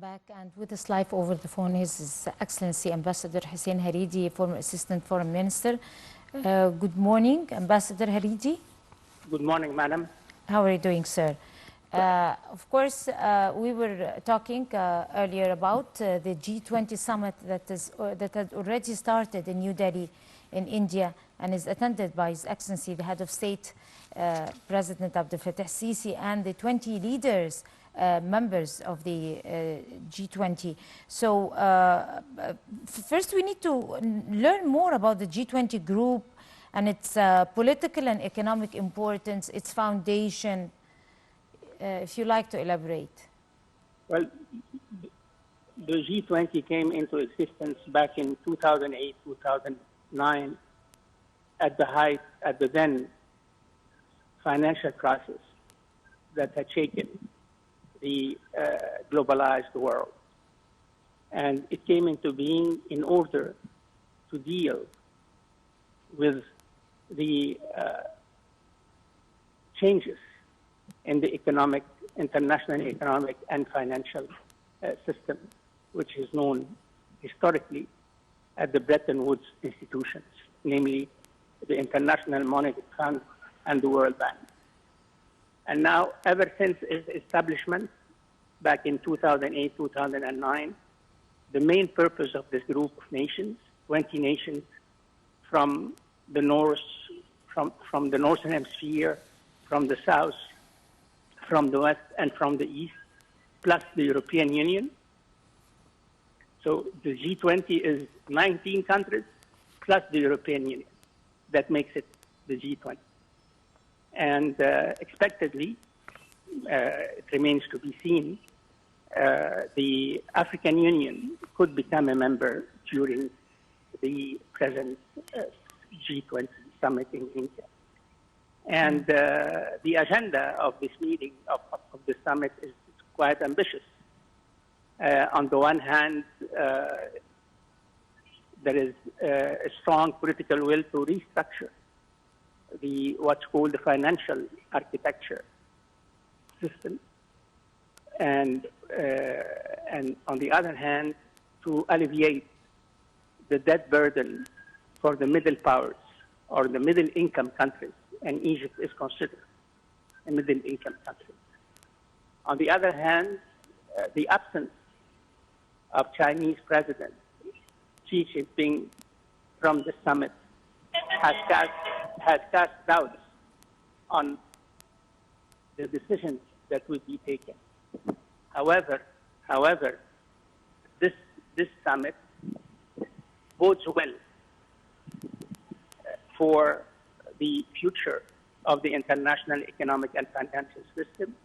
back, and with us live over the phone is His Excellency Ambassador Hussein Haridi, former Assistant Foreign Minister. Good morning, Ambassador Haridi. Good morning, madam. How are you doing, sir? Of course, we were talking earlier about the G20 summit that had already started in New Delhi in India and is attended by His Excellency, the Head of State, President Abdel Fattah Sisi, and the 20 leaders, members of the G20. So first we need to learn more about the G20 group and its political and economic importance, its foundation, if you like to elaborate. Well, the G20 came into existence back in 2008, 2009, at the then financial crisis that had shaken the globalized world. And it came into being in order to deal with the changes in the international economic and financial system, which is known historically as the Bretton Woods institutions, namely the International Monetary Fund and the World Bank. And now, ever since its establishment back in 2008, 2009, the main purpose of this group of nations, 20 nations from the north, from the northern hemisphere, from the south, from the west, and from the east, plus the European Union. So the G20 is 19 countries plus the European Union. That makes it the G20. And expectedly, it remains to be seen, the African Union could become a member during the present G20 summit in India. And the agenda of this meeting, of the summit, is quite ambitious. On the one hand, there is a strong political will to restructure what's called the financial architecture system, and on the other hand, to alleviate the debt burden for the middle powers or the middle income countries, and Egypt is considered a middle income country. On the other hand, the absence of Chinese President Xi Jinping from the summit has cast doubts on the decisions that will be taken. However, this summit bodes well for the future of the international economic and financial system,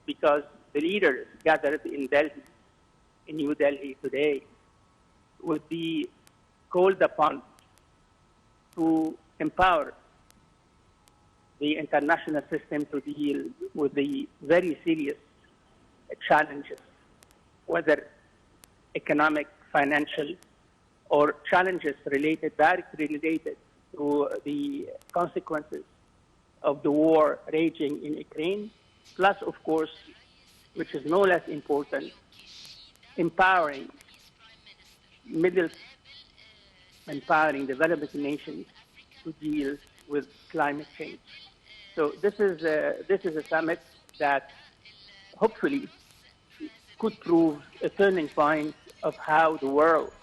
because the leaders gathered in New Delhi today would be called upon to empower the international system to deal with the very serious challenges, whether economic, financial, or challenges directly related to the consequences of the war raging in Ukraine, plus, of course, which is no less important, empowering developing nations to deal with climate change. So this is a summit that hopefully could prove a turning point of how the world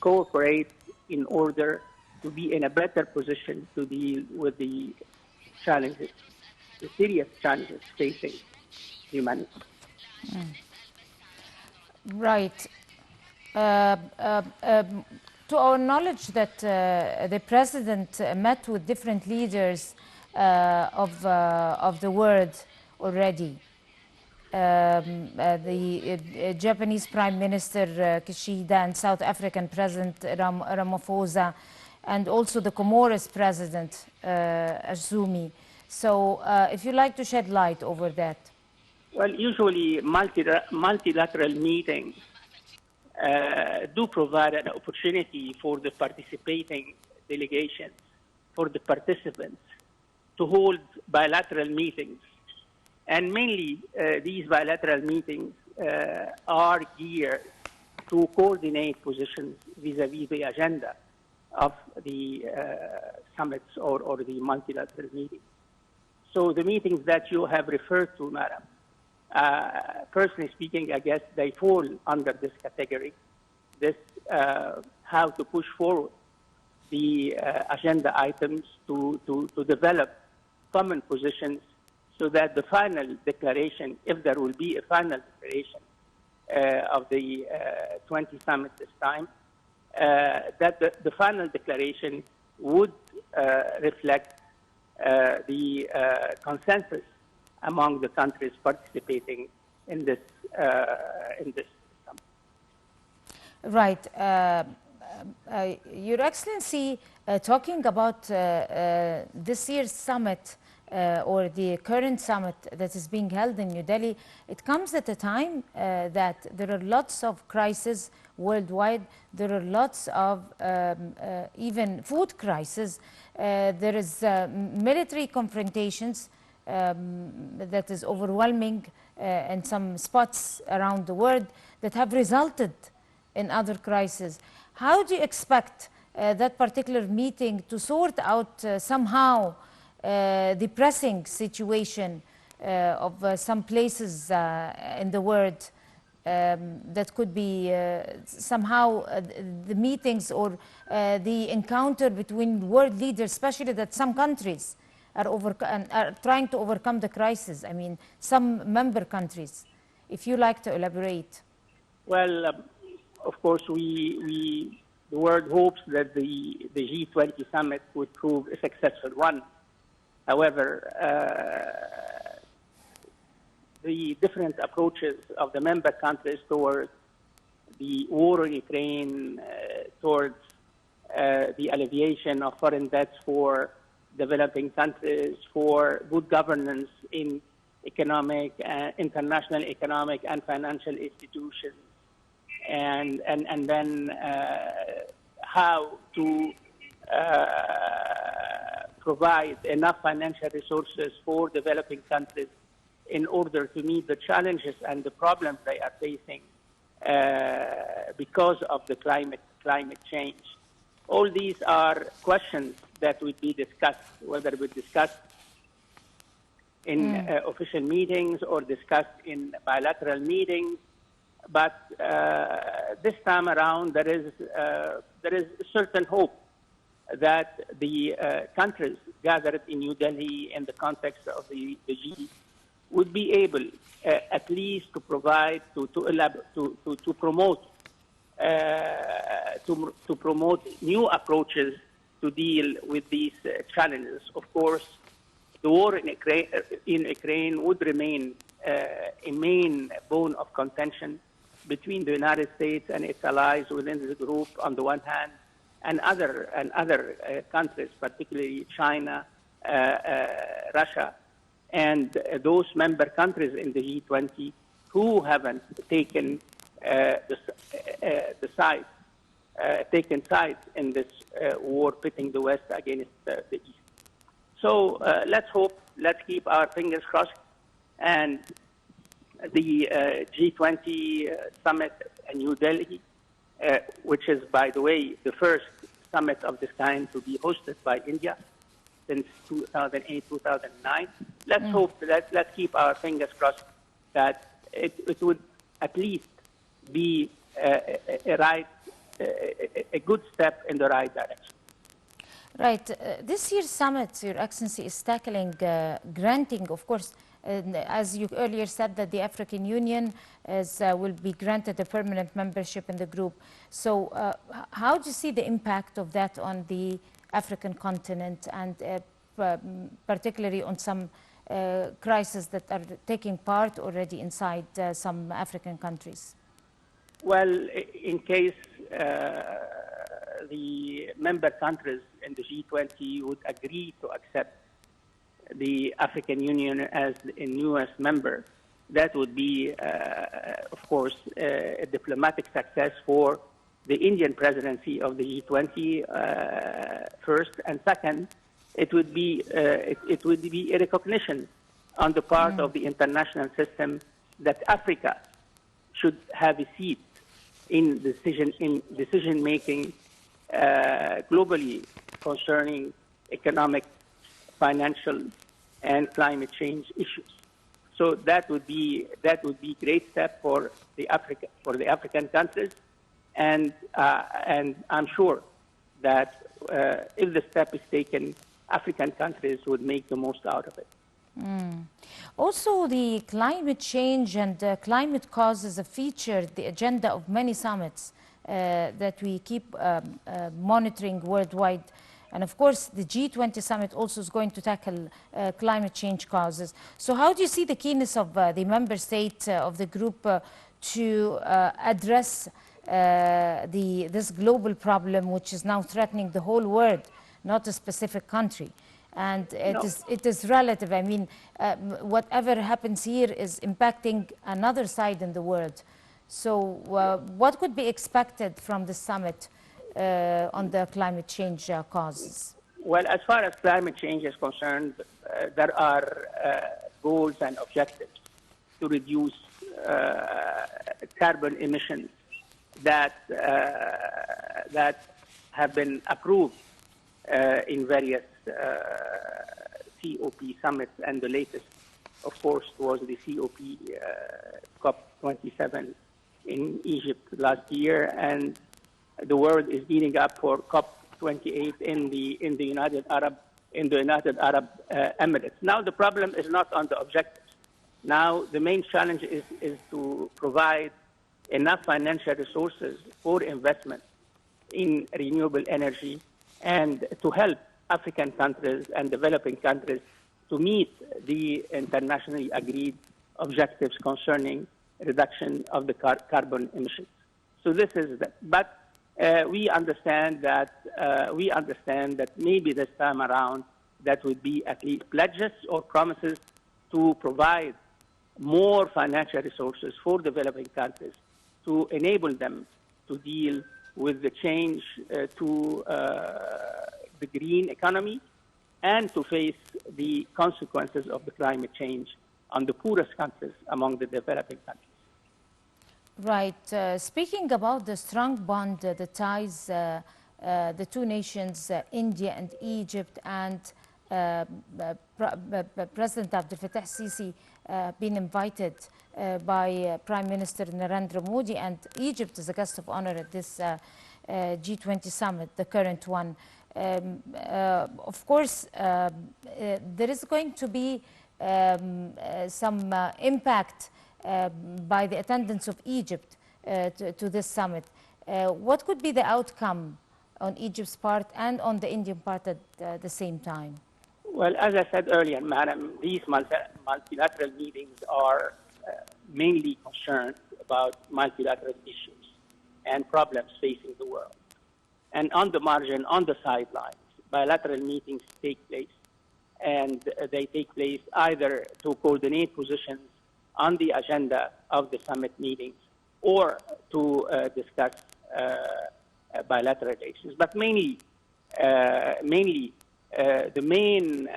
cooperates in order to be in a better position to deal with the challenges, the serious challenges facing humanity. Right. To our knowledge that the President met with different leaders of the world already. The Japanese Prime Minister Kishida and South African President Ramaphosa, and also the Comoros President Azumi. So if you'd like to shed light over that. Well, usually multilateral meetings do provide an opportunity for the participating delegations, for the participants, to hold bilateral meetings. And mainly, these bilateral meetings are geared to coordinate positions vis-à-vis the agenda of the summits or the multilateral meetings. So the meetings that you have referred to, Madam, personally speaking, I guess they fall under this category. This how to push forward the agenda items to develop common positions so that the final declaration, if there will be a final declaration of the 20 summit this time, that the final declaration would reflect the consensus among the countries participating in this summit. Right. Your Excellency, talking about this year's summit or the current summit that is being held in New Delhi, it comes at a time that there are lots of crises worldwide. There are lots of even food crises. There is military confrontations that is overwhelming in some spots around the world that have resulted in other crises. How do you expect that particular meeting to sort out somehow the pressing situation of some places in the world that could be somehow the meetings or the encounter between world leaders, especially that some countries are trying to overcome the crisis? I mean, some member countries. If you like to elaborate. Well, of course, the world hopes that the G20 summit would prove a successful one. However, the different approaches of the member countries towards the war in Ukraine, towards the alleviation of foreign debts for developing countries, for good governance in international economic and financial institutions, and then how to provide enough financial resources for developing countries in order to meet the challenges and the problems they are facing because of the climate change. All these are questions that would be discussed, whether we discuss in official meetings or discussed in bilateral meetings. But this time around, there is certain hope that the countries gathered in New Delhi in the context of the G would be able at least to provide, to promote new approaches to deal with these challenges. Of course, the war in Ukraine would remain a main bone of contention between the United States and its allies within the group on the one hand, and other countries, particularly China, Russia, and those member countries in the G20 who haven't taken taken sides in this war pitting the West against the East. So let's hope, let's keep our fingers crossed, and the G20 summit in New Delhi, which is, by the way, the first summit of this kind to be hosted by India since 2008, 2009. Let's hope, let's keep our fingers crossed that it would at least be a good step in the right direction. Right. This year's summit, Your Excellency, is tackling granting, of course, as you earlier said, that the African Union will be granted a permanent membership in the group. So how do you see the impact of that on the African continent, and particularly on some crises that are taking part already inside some African countries? Well, in case the member countries in the G20 would agree to accept the African Union as a newest member, that would be, of course, a diplomatic success for the Indian presidency of the G20, first, and second, it would be a recognition on the part of the international system that Africa should have a seat in decision making globally concerning economic, financial, and climate change issues. So that would be great step for the African countries, and I'm sure that if the step is taken, African countries would make the most out of it. Also, the climate change and climate causes have featured the agenda of many summits that we keep monitoring worldwide. And of course, the G20 summit also is going to tackle climate change causes. So how do you see the keenness of the member states of the group to address this global problem, which is now threatening the whole world, not a specific country? And it is relative. I mean, whatever happens here is impacting another side in the world. So what could be expected from the summit on the climate change causes? Well, as far as climate change is concerned, there are goals and objectives to reduce carbon emissions that have been approved in various COP summits, and the latest, of course, was the COP COP27 in Egypt last year, and the world is gearing up for COP28 in the United Arab Emirates. Now the problem is not on the objectives. Now the main challenge is to provide enough financial resources for investment in renewable energy and to help African countries and developing countries to meet the internationally agreed objectives concerning reduction of the carbon emissions. So this is that. But we understand that maybe this time around that would be at least pledges or promises to provide more financial resources for developing countries to enable them to deal with the change to the green economy and to face the consequences of the climate change on the poorest countries among the developing countries. Right. Speaking about the strong bond that ties the two nations, India and Egypt, and President Abdel Fattah Sisi been invited by Prime Minister Narendra Modi, and Egypt is a guest of honor at this G20 summit, the current one. Of course, there is going to be some impact by the attendance of Egypt to this summit. What could be the outcome on Egypt's part and on the Indian part at the same time? Well, as I said earlier, Madam, these multilateral meetings are mainly concerned about multilateral issues and problems facing the world. And on the margin, on the sidelines, bilateral meetings take place, and they take place either to coordinate positions on the agenda of the summit meetings or to discuss bilateral issues. But mainly, the main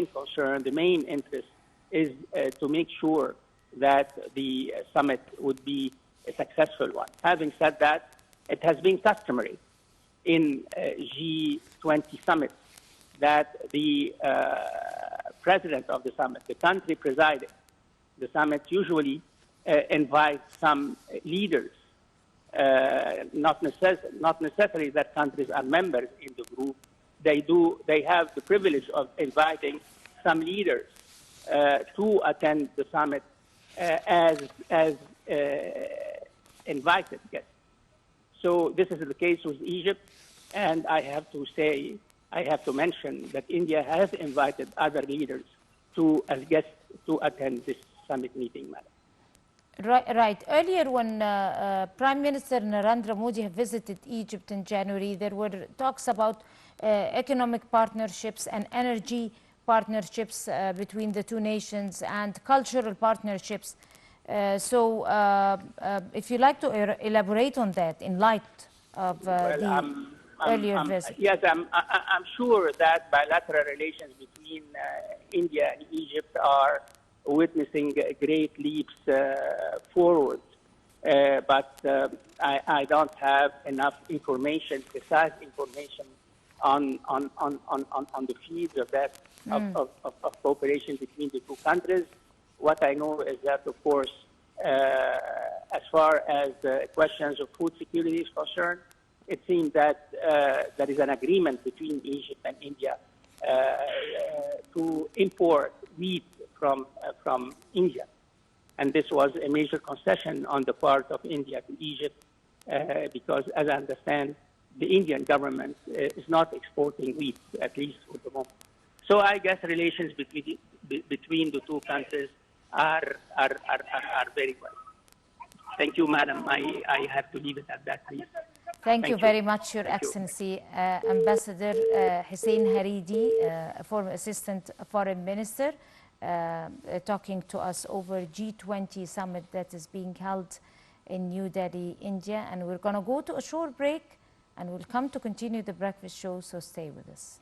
concern, the main interest is to make sure that the summit would be a successful one. Having said that, it has been customary in G20 summits that the president of the summit, the country presiding the summit, usually invites some leaders. Not necessarily that countries are members in the group. They have the privilege of inviting some leaders to attend the summit as invited guests. So this is the case with Egypt, and I have to mention that India has invited other leaders as guests to attend this summit meeting, Madam. Right. Earlier, when Prime Minister Narendra Modi visited Egypt in January, there were talks about economic partnerships and energy partnerships between the two nations and cultural partnerships. So if you'd like to elaborate on that in light of earlier visit. Yes, I'm sure that bilateral relations between India and Egypt are witnessing great leaps forward but I don't have enough information, precise information on the fields of that of cooperation between the two countries. What I know is that, of course, as far as questions of food security is concerned, it seems that there is an agreement between Egypt and India to import wheat from India. And this was a major concession on the part of India to Egypt because, as I understand, the Indian government is not exporting wheat, at least for the moment. So I guess relations between the two countries are very well. Thank you, Madam. I have to leave it at that, please. Thank you very much, Your Excellency. Ambassador Hussein Haridi, former Assistant Foreign Minister, talking to us over G20 summit that is being held in New Delhi, India. And we're going to go to a short break and we'll come to continue the breakfast show, so stay with us.